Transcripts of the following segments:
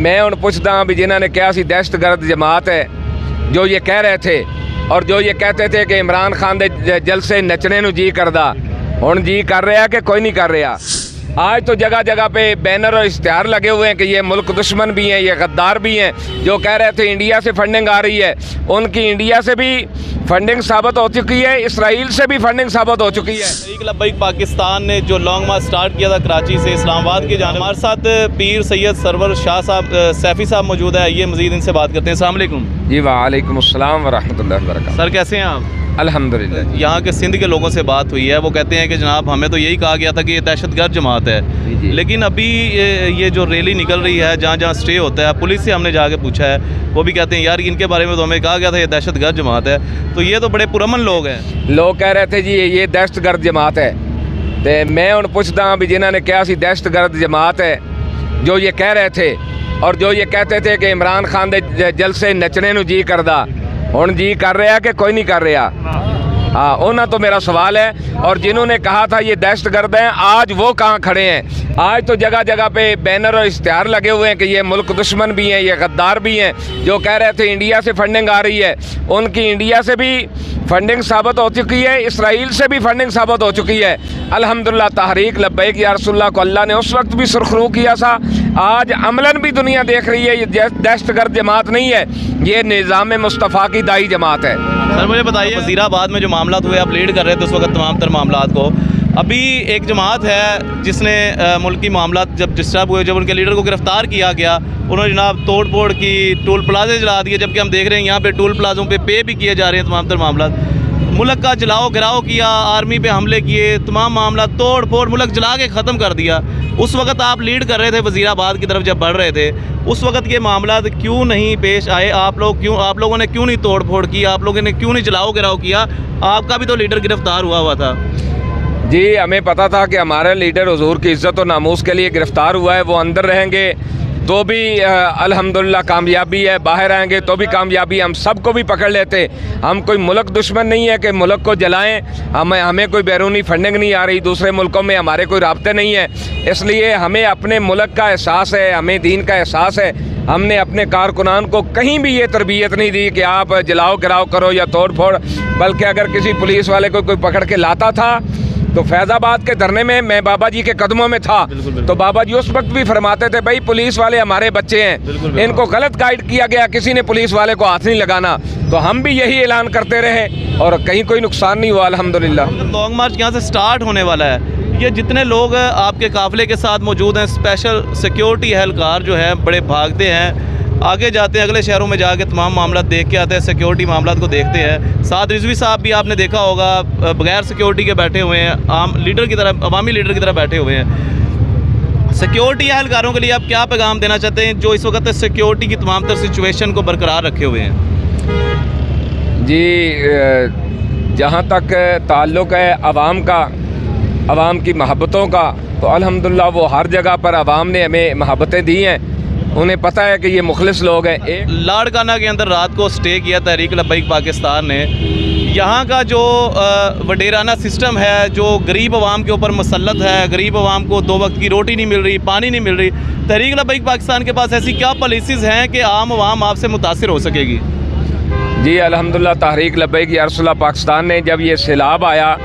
मैं हुण पुछदा भी जिन्हां ने कहा सी दहशतगर्द जमात है, जो ये कह रहे थे और जो ये कहते थे कि इमरान खान दे जलसे नचने नूं जी करदा, हुण जी कर रहा कि कोई नहीं कर रहा। आज तो जगह जगह पे बैनर और इश्तिहार लगे हुए हैं कि ये मुल्क दुश्मन भी हैं, ये गद्दार भी हैं। जो कह रहे थे इंडिया से फंडिंग आ रही है, उनकी इंडिया से भी फंडिंग साबित हो चुकी है, इसराइल से भी फंडिंग साबित हो चुकी है। लब्बैक पाकिस्तान ने जो लॉन्ग मार्च स्टार्ट किया था कराची से इस्लामाबाद की जानिब, हमारे साथ पीर सैयद सरवर शाह साहब सैफ़ी साहब मौजूद है। ये मज़ीद इनसे बात करते हैं। अस्सलाम वालेकुम। जी वालेकुम अस्सलाम व रहमतुल्लाहि व बरकातहू। सर कैसे हैं आप? अल्हम्दुलिल्लाह। यहाँ के सिंध के लोगों से बात हुई है, वो कहते हैं कि जनाब हमें तो यही कहा गया था कि ये दहशतगर्द जमात है, लेकिन अभी ये जो रैली निकल रही है जहाँ जहाँ स्टे होता है, पुलिस से हमने जाके पूछा है, वो भी कहते हैं यार इनके बारे में तो हमें कहा गया था ये दहशतगर्द जमात है। तो ये तो बड़े पुरअमन लोग हैं। लोग कह रहे थे जी ये दहशतगर्द जमात है, तो मैं हुण पुछदा भी जिन्हां ने कहा सी दहशतगर्द जमात है, जो ये कह रहे थे और जो ये कहते थे कि इमरान खान दे जलसे नचने नूं जी करदा, हुण जी कर रहा कि कोई नहीं कर रहा। हाँ, उन्हें तो मेरा सवाल है। और जिन्होंने कहा था ये दहशतगर्द हैं, आज वो कहाँ खड़े हैं? आज तो जगह जगह पे बैनर और इश्तिहार लगे हुए हैं कि ये मुल्क दुश्मन भी हैं, ये गद्दार भी हैं। जो कह रहे थे इंडिया से फंडिंग आ रही है, उनकी इंडिया से भी फंडिंग साबित हो चुकी है, इसराइल से भी फंडिंग साबित हो चुकी है। अल्हम्दुलिल्लाह तहरीक लब्बैक या रसूलल्लाह को अल्लाह ने उस वक्त भी सुरखरू किया था, आज अमलन भी दुनिया देख रही है। ये दहशतगर्द जमात नहीं है, ये निज़ाम मुस्तफ़ा की दाई जमात है। सर मुझे बताइए, वज़ीराबाद में जो मामला हुए आप लीड कर रहे थे उस वक्त तमाम तर मामलात को, अभी एक जमात है जिसने मुल्की मामलात जब डिस्टर्ब हुए, जब उनके लीडर को गिरफ़्तार किया गया, उन्होंने जनाब तोड़ फोड़ की, टोल प्लाजे जला दिए, जबकि हम देख रहे हैं यहाँ पे टोल प्लाजों पे भी किए जा रहे हैं तमाम तर मामलात। मुल्क का जलाओ गिराओ किया, आर्मी पे हमले किए, तमाम मामला तोड़ फोड़, मुल्क जला के ख़त्म कर दिया। उस वक्त आप लीड कर रहे थे वज़ीराबाद की तरफ जब बढ़ रहे थे, उस वक्त ये मामला क्यों नहीं पेश आए? आप लोगों ने क्यों नहीं तोड़ फोड़ की? आप लोगों ने क्यों नहीं जलाओ गिराओ किया? आपका भी तो लीडर गिरफ़्तार हुआ था। जी हमें पता था कि हमारे लीडर हुजूर की इज़्ज़त और नामूस के लिए गिरफ़्तार हुआ है, वो अंदर रहेंगे तो भी अल्हम्दुलिल्लाह कामयाबी है, बाहर आएंगे तो भी कामयाबी। हम सबको भी पकड़ लेते। हम कोई मुल्क दुश्मन नहीं है कि मुल्क को जलाएं। हमें कोई बैरूनी फंडिंग नहीं आ रही, दूसरे मुल्कों में हमारे कोई राब्ते नहीं है, इसलिए हमें अपने मुल्क का एहसास है, हमें दीन का एहसास है। हमने अपने कारकुनान को कहीं भी ये तरबियत नहीं दी कि आप जलाओ गिराओ करो या तोड़ फोड़, बल्कि अगर किसी पुलिस वाले को कोई पकड़ के लाता था तो फैज़ाबाद के धरने में मैं बाबा जी के कदमों में था, तो बाबा जी उस वक्त भी फरमाते थे भाई पुलिस वाले हमारे बच्चे हैं, इनको गलत गाइड किया गया, किसी ने पुलिस वाले को हाथ नहीं लगाना। तो हम भी यही ऐलान करते रहे और कहीं कोई नुकसान नहीं हुआ अल्हम्दुलिल्लाह। लॉन्ग मार्च यहाँ से स्टार्ट होने वाला है, ये जितने लोग आपके काफ़िले के साथ मौजूद हैं, स्पेशल सिक्योरिटी एहलकार जो है बड़े भागते हैं, आगे जाते हैं, अगले शहरों में जाके तमाम मामला देख के आते हैं, सिक्योरिटी मामला को देखते हैं। साथ रिजवी साहब भी आपने देखा होगा बगैर सिक्योरिटी के बैठे हुए हैं, आम लीडर की तरह, अवामी लीडर की तरह बैठे हुए हैं। सिक्योरिटी एहलकारों के लिए आप क्या पैगाम देना चाहते हैं जो इस वक्त सिक्योरिटी की तमाम तर सिचुएशन को बरकरार रखे हुए हैं? जी जहाँ तक ताल्लुक़ है आवाम का, आवाम की मोहब्बतों का, तो अल्हम्दुलिल्लाह वो हर जगह पर आवाम ने हमें मोहब्बतें दी हैं, उन्हें पता है कि ये मुखलिस लोग हैं। लाड़काना के अंदर रात को स्टे किया तहरीक लब्बैक पाकिस्तान ने। यहाँ का जो वडेराना सिस्टम है, जो गरीब आवाम के ऊपर मुसल्लत है, गरीब आवाम को 2 वक्त की रोटी नहीं मिल रही, पानी नहीं मिल रही, तहरीक लब्बैक पाकिस्तान के पास ऐसी क्या पॉलिसीज़ हैं कि आम आवाम आपसे मुतासिर हो सकेगी? जी अल्हम्दुलिल्लाह तहरीक लब्बैक या रसूलल्लाह पाकिस्तान ने जब ये सैलाब आया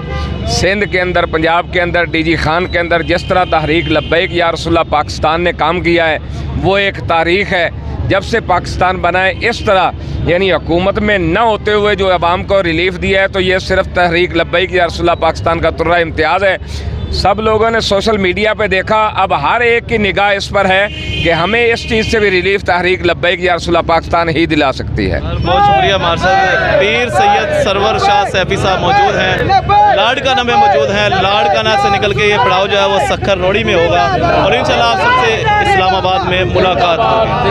सिंध के अंदर, पंजाब के अंदर, डीजी खान के अंदर, जिस तरह तहरीक लब्बैक या रसूलल्लाह पाकिस्तान ने काम किया है वो एक तारीख़ है। जब से पाकिस्तान बना है इस तरह यानी हुकूमत में न होते हुए जो आवाम को रिलीफ दिया है, तो ये सिर्फ तहरीक लब्बैक या रसूलल्लाह पाकिस्तान का तुर्रा इम्तियाज़ है। सब लोगों ने सोशल मीडिया पे देखा, अब हर एक की निगाह इस पर है कि हमें इस चीज़ से भी रिलीफ तहरीक लब्बैक या रसूलल्लाह पाकिस्तान ही दिला सकती है। बहुत शुक्रिया मार्शल। पीर सैयद सरवर शाह सैफ़ी साहब मौजूद हैं, लाड़काना में मौजूद हैं। लाड़काना से निकल के ये पड़ाव जो है वो सक्खर रोड़ी में होगा और इंशाल्लाह आप सबसे इस्लामाबाद में मुलाकात होगी।